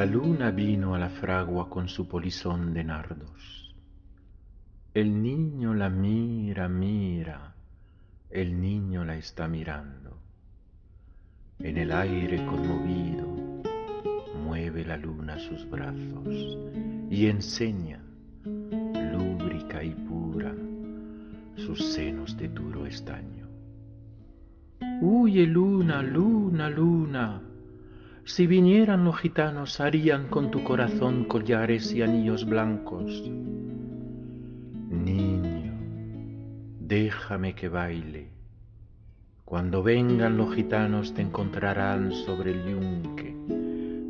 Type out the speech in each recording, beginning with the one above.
La luna vino a la fragua con su polizón de nardos. El niño la mira, mira, el niño la está mirando. En el aire conmovido mueve la luna sus brazos y enseña, lúbrica y pura, sus senos de duro estaño. Huye luna, luna, luna. Si vinieran los gitanos harían con tu corazón collares y anillos blancos. Niño, déjame que baile. Cuando vengan los gitanos te encontrarán sobre el yunque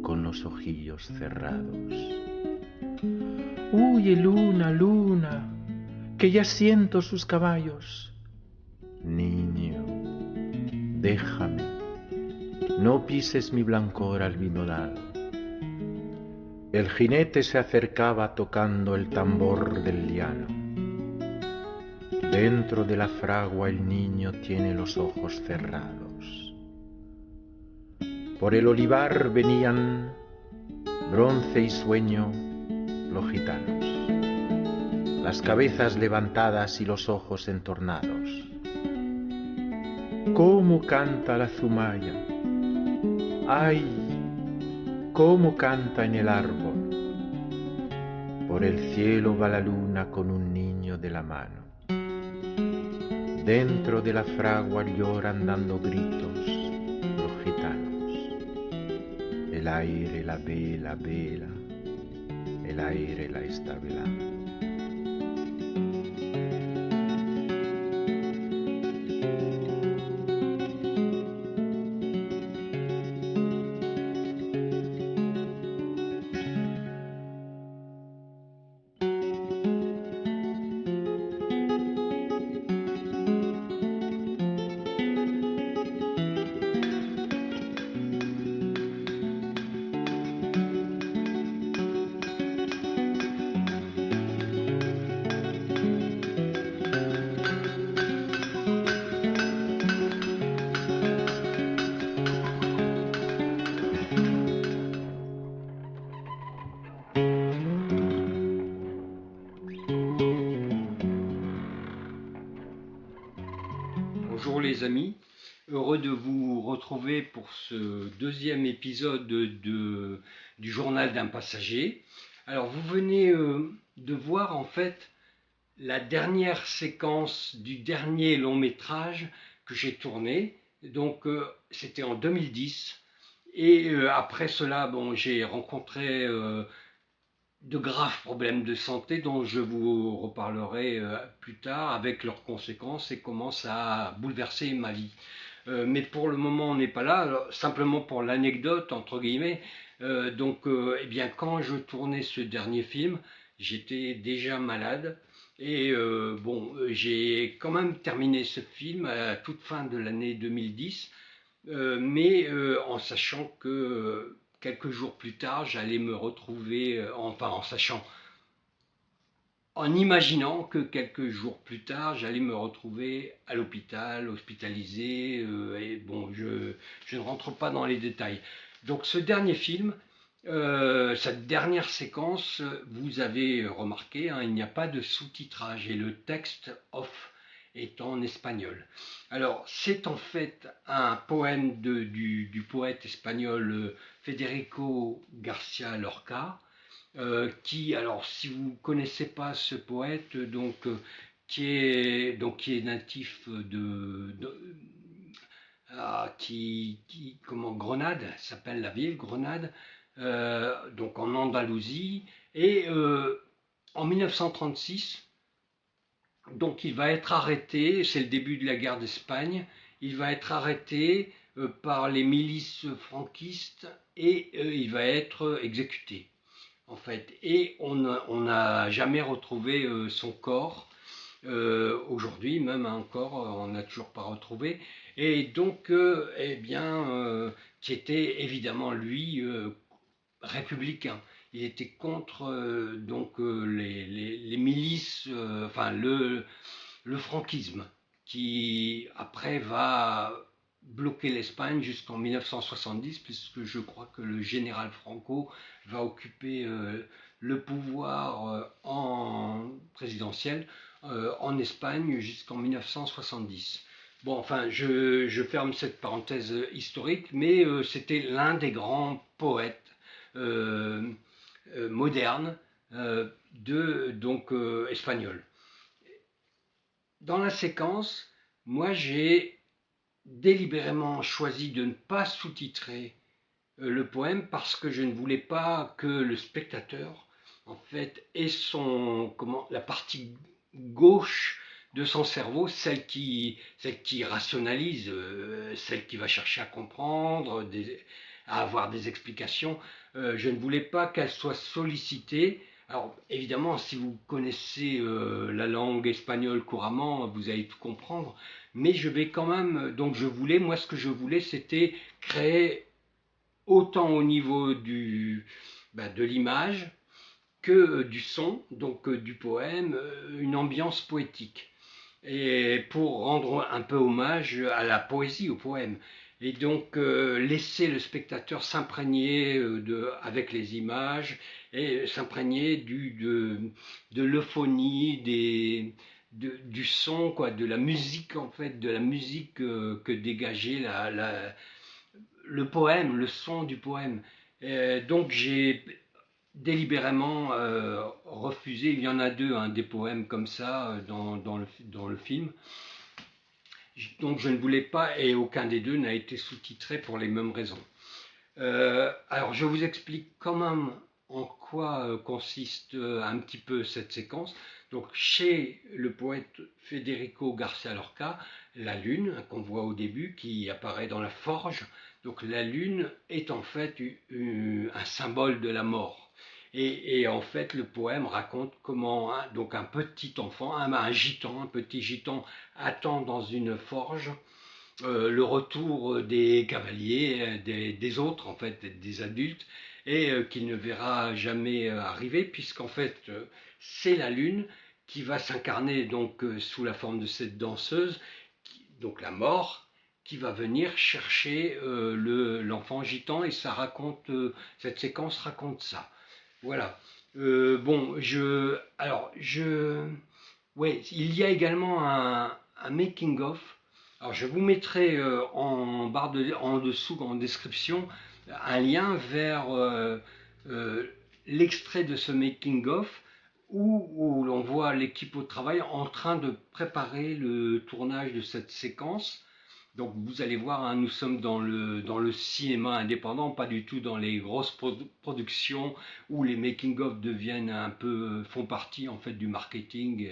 con los ojillos cerrados. Huye luna, luna, que ya siento sus caballos. Niño, déjame, no pises mi blancor albinodado. El jinete se acercaba tocando el tambor del liano. Dentro de la fragua el niño tiene los ojos cerrados. Por el olivar venían, bronce y sueño, los gitanos, las cabezas levantadas y los ojos entornados. ¿Cómo canta la zumaya? ¡Ay! ¿Cómo canta en el árbol? Por el cielo va la luna con un niño de la mano. Dentro de la fragua lloran dando gritos los gitanos. El aire la vela, vela, el aire la está velando. Bonjour les amis, heureux de vous retrouver pour ce deuxième épisode du journal d'un passager. Alors vous venez de voir en fait la dernière séquence du dernier long métrage que j'ai tourné, donc c'était en 2010 et après cela j'ai rencontré de graves problèmes de santé dont je vous reparlerai plus tard avec leurs conséquences et comment ça a bouleversé ma vie. Mais pour le moment on n'est pas là, alors, simplement pour l'anecdote entre guillemets. Eh bien quand je tournais ce dernier film, j'étais déjà malade et j'ai quand même terminé ce film à la toute fin de l'année 2010, en sachant que quelques jours plus tard, j'allais me retrouver, en imaginant que quelques jours plus tard, j'allais me retrouver à l'hôpital, hospitalisé, je ne rentre pas dans les détails. Donc ce dernier film, cette dernière séquence, vous avez remarqué, il n'y a pas de sous-titrage et le texte off est en espagnol. Alors c'est en fait un poème du poète espagnol Federico García Lorca, qui, alors si vous ne connaissez pas ce poète, qui est natif Grenade, s'appelle la ville Grenade, donc en Andalousie, et en 1936, donc il va être arrêté, c'est le début de la guerre d'Espagne, il va être arrêté par les milices franquistes et il va être exécuté en fait. Et on n'a jamais retrouvé son corps, aujourd'hui même encore on n'a toujours pas retrouvé, et donc qui était évidemment lui républicain. Il était contre les milices, le franquisme, qui après va bloquer l'Espagne jusqu'en 1970, puisque je crois que le général Franco va occuper le pouvoir en présidentiel en Espagne jusqu'en 1970. Bon, enfin, je ferme cette parenthèse historique, mais c'était l'un des grands poètes euh, modernes espagnol. Dans la séquence, moi j'ai délibérément choisi de ne pas sous-titrer le poème parce que je ne voulais pas que le spectateur en fait ait la partie gauche de son cerveau, celle qui rationalise, celle qui va chercher à comprendre, à avoir des explications. Je ne voulais pas qu'elle soit sollicitée. Alors évidemment, si vous connaissez la langue espagnole couramment, vous allez tout comprendre. Mais je vais quand même, donc moi ce que je voulais, c'était créer autant au niveau de l'image que du son, donc du poème, une ambiance poétique. Et pour rendre un peu hommage à la poésie, au poème. Et donc laisser le spectateur s'imprégner avec les images et s'imprégner de l'euphonie, du son, quoi, de la musique en fait, de la musique que dégageait le poème, le son du poème. Donc j'ai délibérément refusé, il y en a deux, hein, des poèmes comme ça dans le film. Donc je ne voulais pas, et aucun des deux n'a été sous-titré pour les mêmes raisons. Alors je vous explique quand même en quoi consiste un petit peu cette séquence. Donc chez le poète Federico Garcia Lorca, la lune qu'on voit au début qui apparaît dans la forge, donc la lune est en fait un symbole de la mort. Et en fait, le poème raconte comment donc un petit enfant, un petit gitan attend dans une forge le retour des cavaliers, des autres en fait, des adultes, et qu'il ne verra jamais arriver, puisqu'en fait c'est la lune qui va s'incarner donc sous la forme de cette danseuse, donc la mort, qui va venir chercher l'enfant gitan, et cette séquence raconte ça. Voilà. Bon, ouais, il y a également un making of. Alors, je vous mettrai en dessous, en description, un lien vers euh, l'extrait de ce making of où l'on voit l'équipe au travail en train de préparer le tournage de cette séquence. Donc vous allez voir, hein, nous sommes dans le cinéma indépendant, pas du tout dans les grosses productions où les making-of font partie en fait du marketing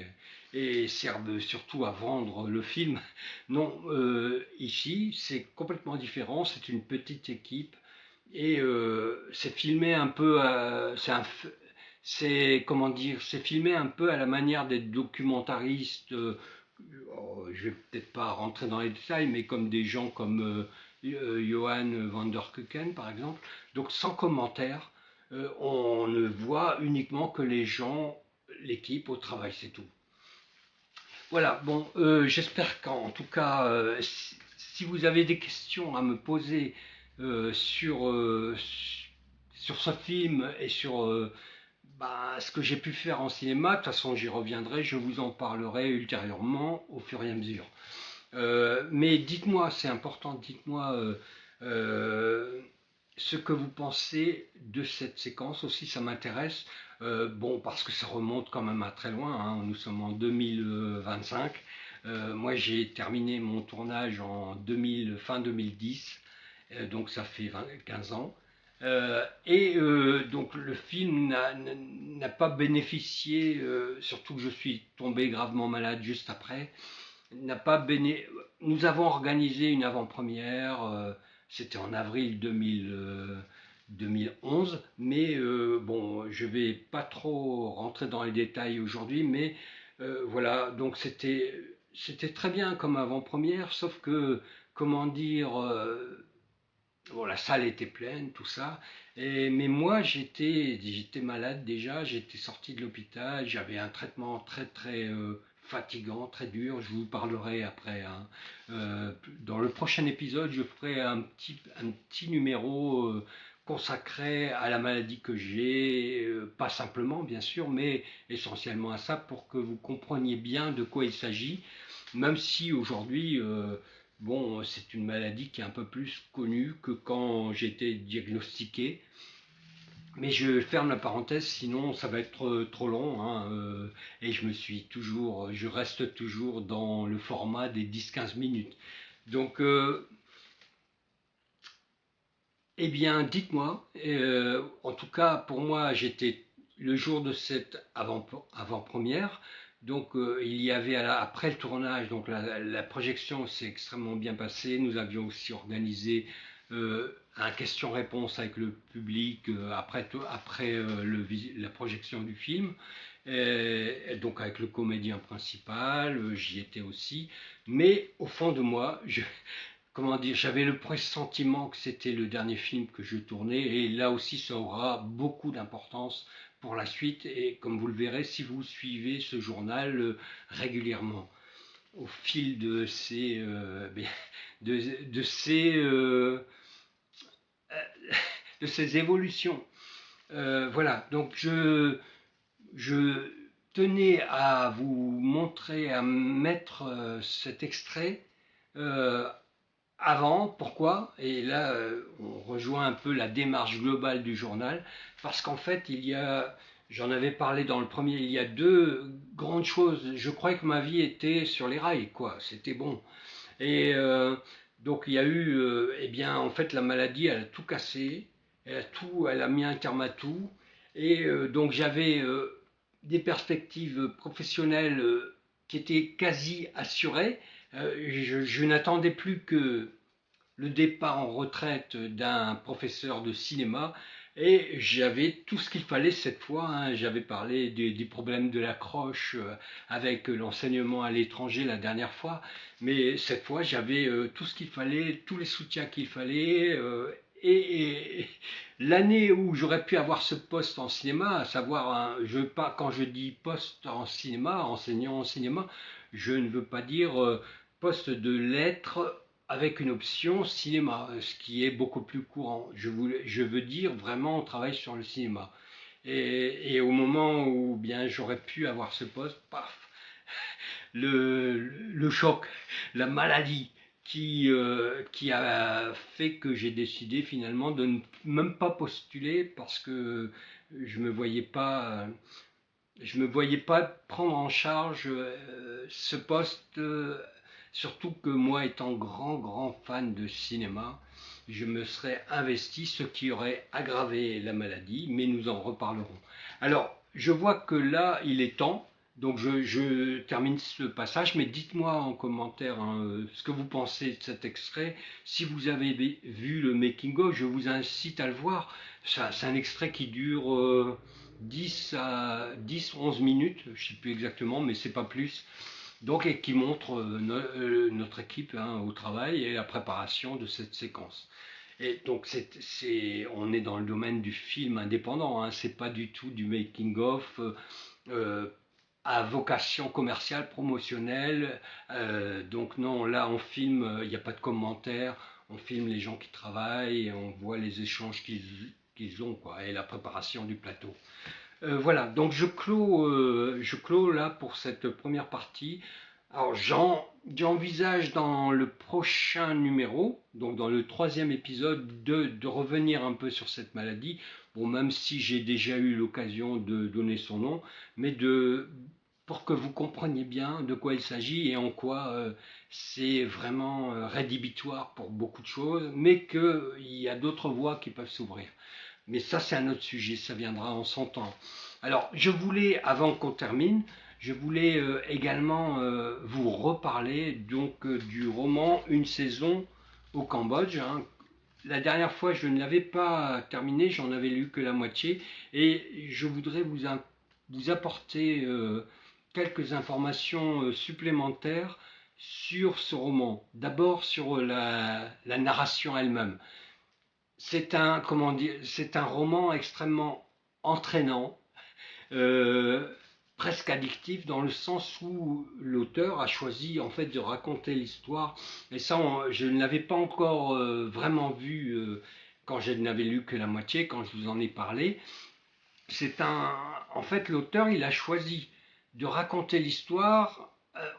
et servent surtout à vendre le film. Non, ici c'est complètement différent, c'est une petite équipe et c'est filmé un peu, c'est comment dire, c'est filmé un peu à la manière des documentaristes. Je vais peut-être pas rentrer dans les détails, mais comme des gens comme Johan van der Kuken, par exemple. Donc sans commentaire, on ne voit uniquement que les gens, l'équipe au travail, c'est tout. Voilà, bon, j'espère qu'en tout cas, si vous avez des questions à me poser euh, sur, euh, sur ce film et sur ce que j'ai pu faire en cinéma, de toute façon j'y reviendrai, je vous en parlerai ultérieurement au fur et à mesure. Mais dites-moi, c'est important, dites-moi ce que vous pensez de cette séquence aussi, ça m'intéresse. Bon, parce que ça remonte quand même à très loin, hein, nous sommes en 2025. Moi, j'ai terminé mon tournage fin 2010, donc ça fait 15 ans. Donc le film n'a pas bénéficié, surtout que je suis tombé gravement malade juste après, n'a pas béné... Nous avons organisé une avant-première, c'était en avril 2011, mais bon, je vais pas trop rentrer dans les détails aujourd'hui, mais voilà, donc c'était très bien comme avant-première, sauf que, comment dire, bon, la salle était pleine, tout ça, mais moi j'étais malade déjà, j'étais sorti de l'hôpital, j'avais un traitement très très fatigant, très dur. Je vous parlerai après, hein. Dans le prochain épisode, je ferai un petit numéro consacré à la maladie que j'ai, pas simplement bien sûr, mais essentiellement à ça, pour que vous compreniez bien de quoi il s'agit, même si aujourd'hui, bon, c'est une maladie qui est un peu plus connue que quand j'étais diagnostiqué. Mais je ferme la parenthèse, sinon ça va être trop long, hein, et je reste toujours dans le format des 10-15 minutes. Donc, eh bien, dites-moi, en tout cas pour moi, j'étais le jour de cette avant-première, donc il y avait après le tournage, donc la projection s'est extrêmement bien passée. Nous avions aussi organisé un question-réponse avec le public après la projection du film, et donc avec le comédien principal, j'y étais aussi, mais au fond de moi, comment dire, j'avais le pressentiment que c'était le dernier film que je tournais, et là aussi ça aura beaucoup d'importance pour la suite, et comme vous le verrez si vous suivez ce journal régulièrement au fil de, de ces, euh, de ces évolutions. Voilà, donc je tenais à vous montrer, à mettre cet extrait euh, avant. Pourquoi? Et là, on rejoint un peu la démarche globale du journal, parce qu'en fait, j'en avais parlé dans le premier, il y a deux grandes choses. Je croyais que ma vie était sur les rails, quoi. C'était bon. Et donc, il y a eu, eh bien, en fait, la maladie, elle a tout cassé, elle a mis un terme à tout. Et donc, j'avais des perspectives professionnelles qui étaient quasi assurées. Je n'attendais plus que le départ en retraite d'un professeur de cinéma, et j'avais tout ce qu'il fallait cette fois, hein. J'avais parlé des problèmes de l'accroche avec l'enseignement à l'étranger la dernière fois, mais cette fois j'avais tout ce qu'il fallait, tous les soutiens qu'il fallait, et l'année où j'aurais pu avoir ce poste en cinéma, à savoir, quand je dis poste en cinéma, enseignant en cinéma, je ne veux pas dire poste de lettres avec une option cinéma, ce qui est beaucoup plus courant. Je veux dire vraiment on travaille sur le cinéma. Et au moment où bien j'aurais pu avoir ce poste, paf, le choc, la maladie qui a fait que j'ai décidé finalement de ne même pas postuler, parce que je me voyais pas, je me voyais pas prendre en charge ce poste, surtout que moi, étant grand fan de cinéma, je me serais investi, ce qui aurait aggravé la maladie, mais nous en reparlerons. Alors, je vois que là, il est temps, donc je termine ce passage, mais dites-moi en commentaire, hein, ce que vous pensez de cet extrait. Si vous avez vu le making-of, je vous incite à le voir. C'est un extrait qui dure 10-11 minutes, je ne sais plus exactement, mais c'est pas plus. Donc, et qui montre notre équipe, hein, au travail et la préparation de cette séquence. Et donc, on est dans le domaine du film indépendant, hein, c'est pas du tout du making-of à vocation commerciale, promotionnelle. Donc, non, là, on filme, il n'y a pas de commentaires, on filme les gens qui travaillent, et on voit les échanges qu'ils ont, quoi, et la préparation du plateau. Voilà, donc je clôt là pour cette première partie. Alors j'envisage dans le prochain numéro, donc dans le troisième épisode, de revenir un peu sur cette maladie. Bon, même si j'ai déjà eu l'occasion de donner son nom, mais pour que vous compreniez bien de quoi il s'agit et en quoi c'est vraiment rédhibitoire pour beaucoup de choses, mais qu'il y a d'autres voies qui peuvent s'ouvrir. Mais ça, c'est un autre sujet, ça viendra en son temps. Alors, avant qu'on termine, je voulais également vous reparler donc du roman Une saison au Cambodge, hein. La dernière fois, je ne l'avais pas terminé, j'en avais lu que la moitié, et je voudrais vous apporter quelques informations supplémentaires sur ce roman. D'abord sur la narration elle-même. C'est un roman extrêmement entraînant, euh, presque addictif dans le sens où l'auteur a choisi en fait de raconter l'histoire. Et ça, je ne l'avais pas encore vraiment vu quand je n'avais lu que la moitié, quand je vous en ai parlé. En fait, l'auteur, il a choisi de raconter l'histoire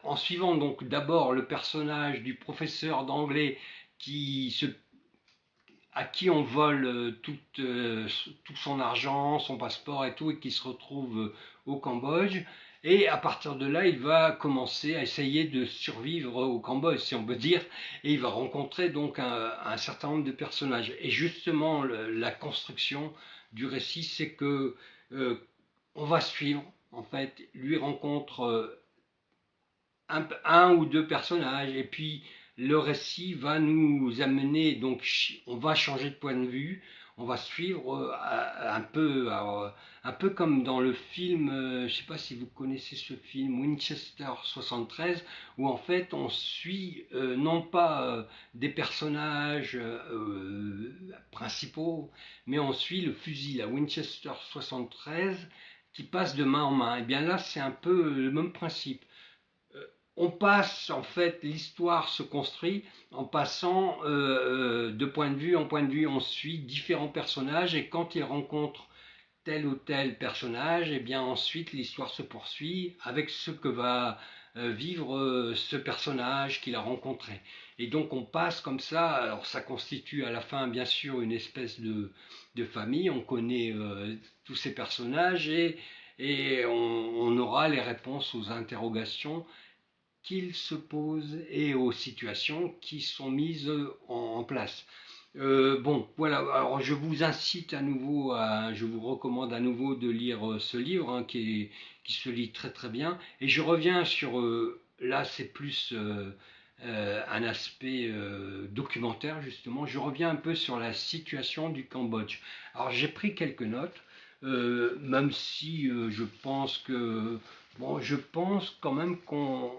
en suivant donc d'abord le personnage du professeur d'anglais à qui on vole tout son argent, son passeport et tout, et qui se retrouve au Cambodge. Et à partir de là, il va commencer à essayer de survivre au Cambodge, si on peut dire, et il va rencontrer donc un certain nombre de personnages. Et justement, la construction du récit, c'est que euh, on va suivre, en fait, lui rencontre un ou deux personnages, et puis le récit va nous amener, donc on va changer de point de vue, on va suivre un peu comme dans le film, je ne sais pas si vous connaissez ce film, Winchester 73, où en fait on suit non pas des personnages principaux, mais on suit le fusil, la Winchester 73, qui passe de main en main. Et bien là, c'est un peu le même principe. On passe, en fait, l'histoire se construit en passant de point de vue en point de vue. On suit différents personnages et quand ils rencontrent tel ou tel personnage, et bien ensuite l'histoire se poursuit avec ce que va vivre ce personnage qu'il a rencontré. Et donc on passe comme ça, alors ça constitue à la fin bien sûr une espèce de famille, on connaît tous ces personnages et on aura les réponses aux interrogations qu'il se pose et aux situations qui sont mises en place. Bon, voilà, alors je vous incite à nouveau, je vous recommande à nouveau de lire ce livre qui se lit très très bien. Et je reviens sur, là c'est plus un aspect documentaire justement, je reviens un peu sur la situation du Cambodge. Alors j'ai pris quelques notes, même si je pense que, bon, je pense quand même qu'on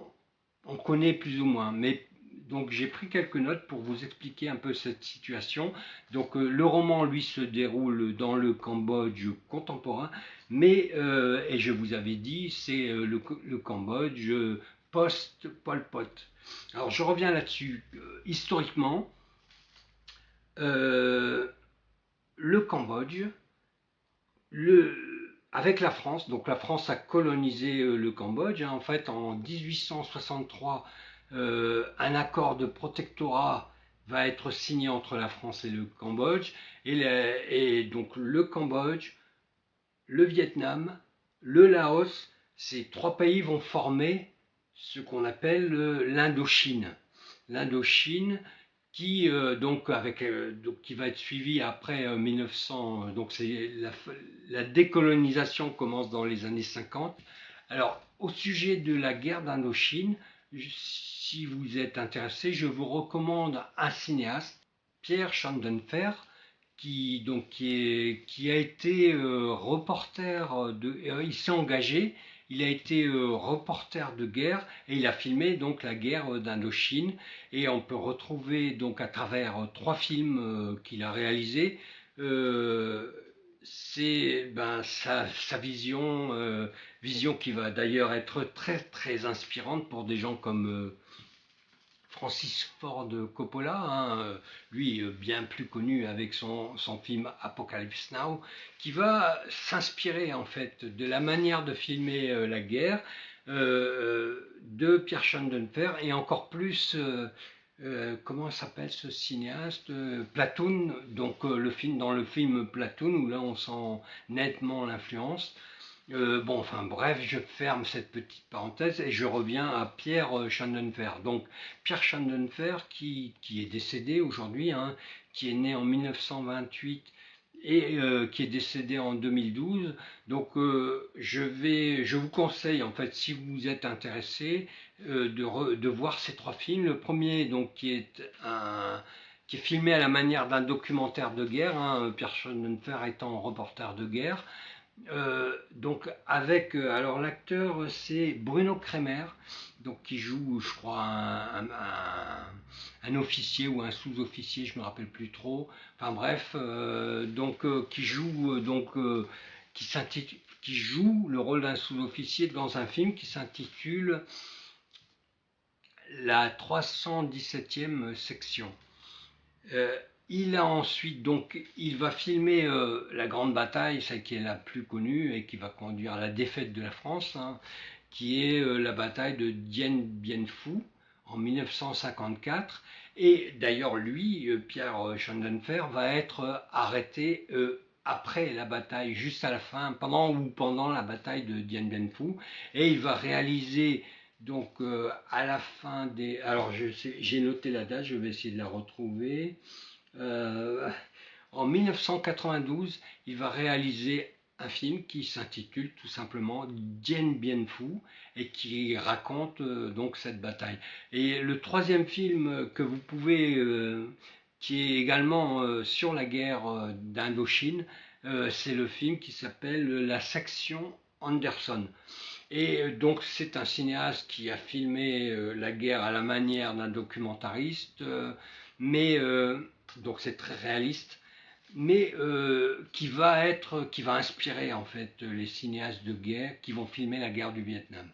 connaît plus ou moins, mais donc j'ai pris quelques notes pour vous expliquer un peu cette situation. Donc le roman, lui, se déroule dans le Cambodge contemporain, mais, et je vous avais dit, c'est le Cambodge post-Pol Pot. Alors je reviens là-dessus. Historiquement, euh, le Cambodge, avec la France, donc la France a colonisé le Cambodge, hein, en fait en 1863, un accord de protectorat va être signé entre la France et le Cambodge, et donc le Cambodge, le Vietnam, le Laos, ces trois pays vont former ce qu'on appelle l'Indochine. L'Indochine qui va être suivi après 1900, donc c'est la décolonisation commence dans les années 50. Alors au sujet de la guerre d'Indochine, si vous êtes intéressé, je vous recommande un cinéaste, Pierre Schandenfer, qui a été reporter il s'est engagé, il a été reporter de guerre et il a filmé donc la guerre d'Indochine et on peut retrouver donc à travers trois films qu'il a réalisés c'est sa vision qui va d'ailleurs être très très inspirante pour des gens comme Francis Ford Coppola, hein, lui bien plus connu avec son film Apocalypse Now, qui va s'inspirer en fait de la manière de filmer la guerre de Pierre Schandenfer et encore plus, comment s'appelle ce cinéaste, Platoon, donc dans le film Platoon où là on sent nettement l'influence. Bon, enfin bref, je ferme cette petite parenthèse et je reviens à Pierre Schandenfer. Donc Pierre Schandenfer qui est décédé aujourd'hui, hein, qui est né en 1928 et qui est décédé en 2012. Donc je vous conseille en fait si vous êtes intéressé de voir ces trois films. Le premier donc qui est filmé à la manière d'un documentaire de guerre, hein, Pierre Schandenfer étant reporter de guerre. Donc avec alors l'acteur c'est Bruno Kremer donc qui joue je crois un officier ou un sous-officier je me rappelle plus trop enfin bref qui joue qui s'intitule qui joue le rôle d'un sous-officier dans un film qui s'intitule La 317e section. Il a ensuite, donc, il va filmer la grande bataille, celle qui est la plus connue et qui va conduire à la défaite de la France, hein, qui est la bataille de Dien Bien Phu en 1954. Et d'ailleurs, lui, Pierre Schondenfer, va être arrêté après la bataille, juste à la fin, pendant la bataille de Dien Bien Phu, et il va réaliser donc à la fin des... Alors j'ai noté la date, je vais essayer de la retrouver. En 1992, il va réaliser un film qui s'intitule tout simplement Dien Bien Phu et qui raconte donc cette bataille. Et le troisième film que vous pouvez, qui est également sur la guerre d'Indochine, c'est le film qui s'appelle La section Anderson. Et donc c'est un cinéaste qui a filmé la guerre à la manière d'un documentariste, mais donc c'est très réaliste, mais qui va inspirer en fait les cinéastes de guerre qui vont filmer la guerre du Vietnam.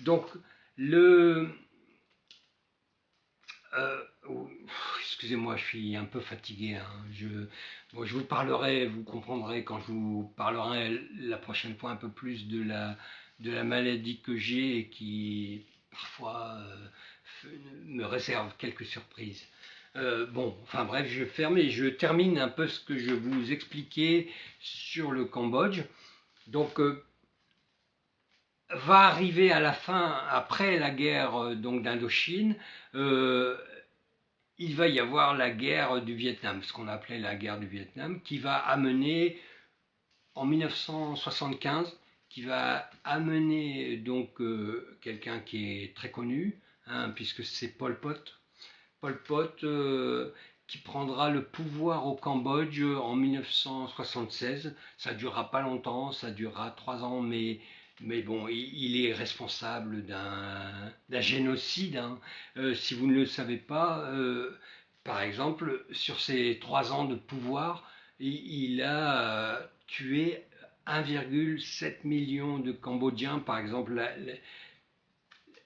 Donc excusez-moi, je suis un peu fatigué. Hein. Je vous parlerai, vous comprendrez quand je vous parlerai la prochaine fois un peu plus de la maladie que j'ai et qui parfois me réserve quelques surprises. Enfin bref, je ferme et je termine un peu ce que je vous expliquais sur le Cambodge. Donc, va arriver à la fin, après la guerre donc d'Indochine, il va y avoir la guerre du Vietnam, ce qu'on appelait la guerre du Vietnam, qui va amener en 1975, qui va amener donc quelqu'un qui est très connu, hein, puisque c'est Pol Pot. Pol Pot qui prendra le pouvoir au Cambodge en 1976. Ça ne durera pas longtemps, ça durera 3 ans, mais bon, il est responsable d'un génocide. Hein. Si vous ne le savez pas, par exemple, sur ces 3 ans de pouvoir, il a tué 1,7 million de Cambodgiens. Par exemple,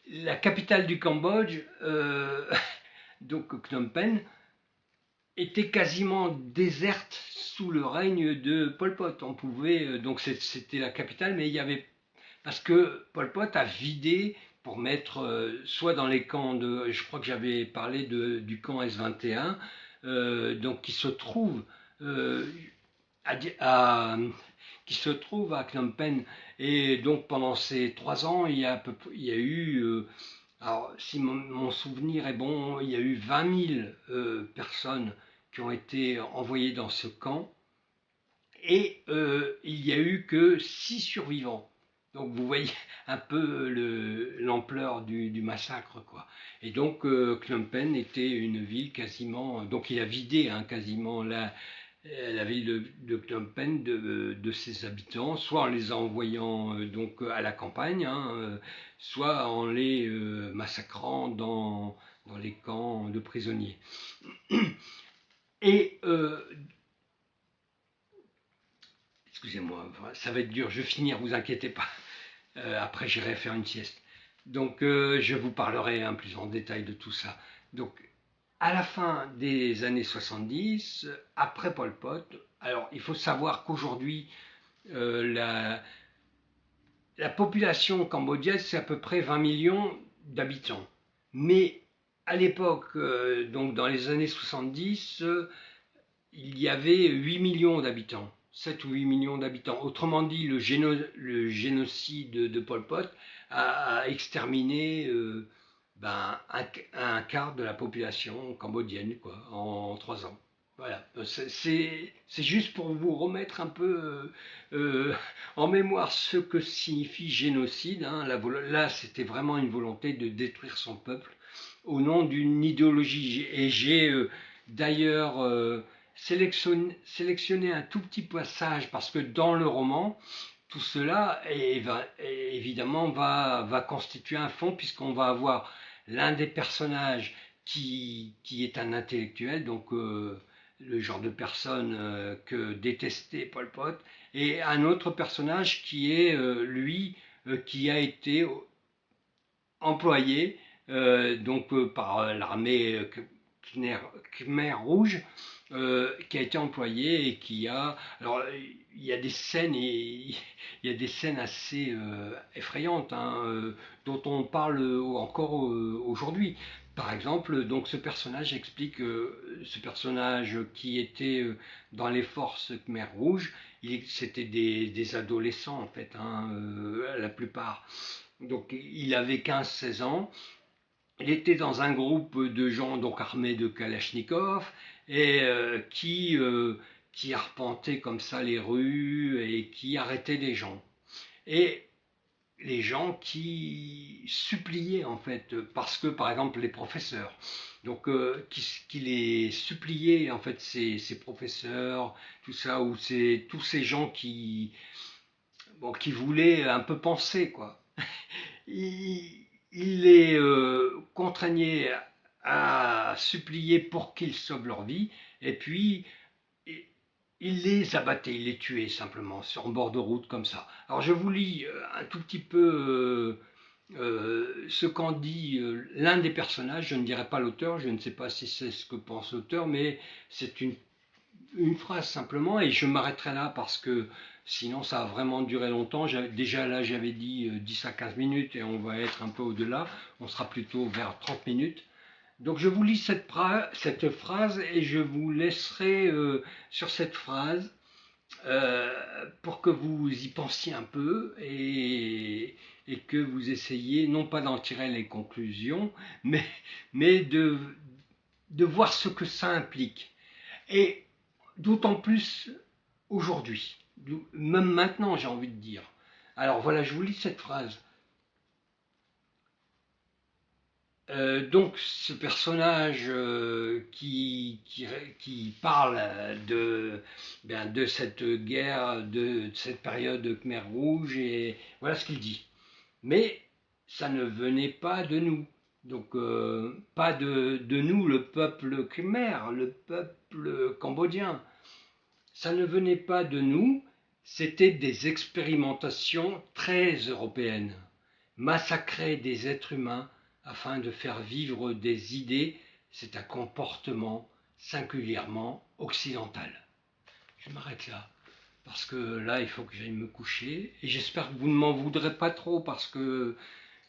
la capitale du Cambodge, donc Phnom Penh, était quasiment déserte sous le règne de Pol Pot. On pouvait, donc c'était la capitale, mais il y avait, parce que Pol Pot a vidé pour mettre soit dans les camps de, je crois que j'avais parlé du camp S21, donc qui se trouve qui se trouve à Phnom Penh. Et donc pendant ces 3 ans, il y a eu alors, si mon souvenir est bon, il y a eu 20 000 personnes qui ont été envoyées dans ce camp et il n'y a eu que 6 survivants. Donc vous voyez un peu l'ampleur du massacre, quoi. Et donc Phnom Penh était une ville quasiment, donc il a vidé hein, quasiment la ville de Phnom Penh de ses habitants, soit en les envoyant donc à la campagne, hein, soit en les massacrant dans les camps de prisonniers. Et excusez-moi, ça va être dur, je vais finir, vous inquiétez pas. Après, j'irai faire une sieste. Donc, je vous parlerai plus en détail de tout ça. Donc, à la fin des années 70, après Pol Pot, alors il faut savoir qu'aujourd'hui, la population cambodgienne, c'est à peu près 20 millions d'habitants. Mais à l'époque, donc dans les années 70, il y avait 8 millions d'habitants. 7 ou 8 millions d'habitants. Autrement dit, le génocide de Pol Pot a exterminé un quart de la population cambodgienne quoi, en 3 ans. Voilà, c'est juste pour vous remettre un peu en mémoire ce que signifie génocide. Hein. Là, c'était vraiment une volonté de détruire son peuple au nom d'une idéologie. Et j'ai d'ailleurs sélectionné un tout petit passage parce que dans le roman, tout cela évidemment va constituer un fond puisqu'on va avoir l'un des personnages qui est un intellectuel, donc le genre de personne que détestait Pol Pot, et un autre personnage qui est, lui, qui a été employé par l'armée Khmer Rouge, qui a été employé et qui a... Alors, il y a des scènes, il y a des scènes assez effrayantes, hein, dont on parle encore aujourd'hui. Par exemple, donc ce personnage explique, ce personnage qui était dans les forces Khmer Rouge, c'était des adolescents en fait, hein, la plupart. Donc il avait 15-16 ans. Il était dans un groupe de gens donc armés de Kalachnikov et qui arpentaient comme ça les rues et qui arrêtaient des gens. Et les gens qui suppliaient en fait, parce que par exemple les professeurs, donc qui les suppliaient en fait, ces professeurs, tout ça, ou tous ces gens qui voulaient un peu penser quoi. Il les contraignait à supplier pour qu'ils sauvent leur vie, et puis il les abattait, il les tuait simplement sur un bord de route comme ça. Alors je vous lis un tout petit peu ce qu'en dit l'un des personnages, je ne dirai pas l'auteur, je ne sais pas si c'est ce que pense l'auteur, mais c'est une phrase simplement, et je m'arrêterai là parce que sinon ça a vraiment duré longtemps. Déjà là j'avais dit 10 à 15 minutes et on va être un peu au-delà, on sera plutôt vers 30 minutes. Donc je vous lis cette phrase et je vous laisserai sur cette phrase pour que vous y pensiez un peu et que vous essayiez non pas d'en tirer les conclusions, mais de voir ce que ça implique. Et d'autant plus aujourd'hui, même maintenant j'ai envie de dire. Alors voilà, je vous lis cette phrase. Donc ce personnage qui parle de cette guerre, de cette période de Khmer Rouge, et voilà ce qu'il dit. Mais ça ne venait pas de nous. Donc pas de nous, le peuple khmer, le peuple cambodgien. Ça ne venait pas de nous, c'était des expérimentations très européennes. Massacrer des êtres humains afin de faire vivre des idées, c'est un comportement singulièrement occidental. Je m'arrête là, parce que là, il faut que j'aille me coucher, et j'espère que vous ne m'en voudrez pas trop, parce que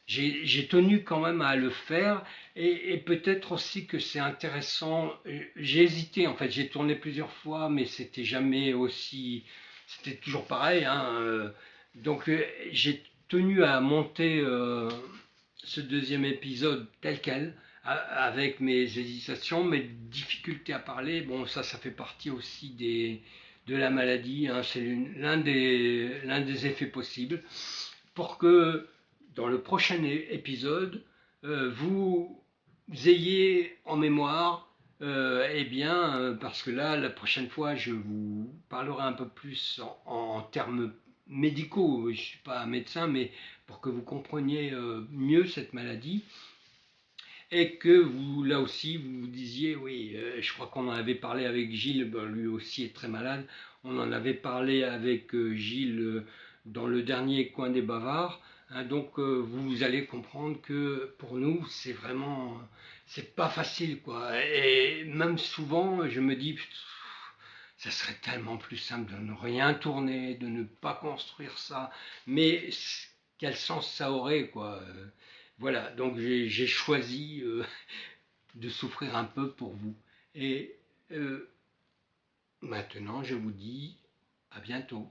j'ai tenu quand même à le faire, et peut-être aussi que c'est intéressant. J'ai hésité, en fait, j'ai tourné plusieurs fois, mais c'était jamais aussi... C'était toujours pareil, hein, donc j'ai tenu à monter ce deuxième épisode tel quel, avec mes hésitations, mes difficultés à parler. Bon, ça fait partie aussi de la maladie, hein, c'est l'un des effets possibles, pour que dans le prochain épisode, vous ayez en mémoire, parce que là, la prochaine fois, je vous parlerai un peu plus en termes médicaux. Je ne suis pas un médecin, mais pour que vous compreniez mieux cette maladie. Et que vous, là aussi, vous vous disiez, oui, je crois qu'on en avait parlé avec Gilles, lui aussi est très malade. On en avait parlé avec Gilles dans le dernier coin des bavards. Hein, donc vous allez comprendre que pour nous, c'est vraiment, c'est pas facile, quoi. Et même souvent, je me dis, ça serait tellement plus simple de ne rien tourner, de ne pas construire ça. Mais quel sens ça aurait, quoi. Voilà, donc j'ai choisi de souffrir un peu pour vous. Et maintenant, je vous dis à bientôt.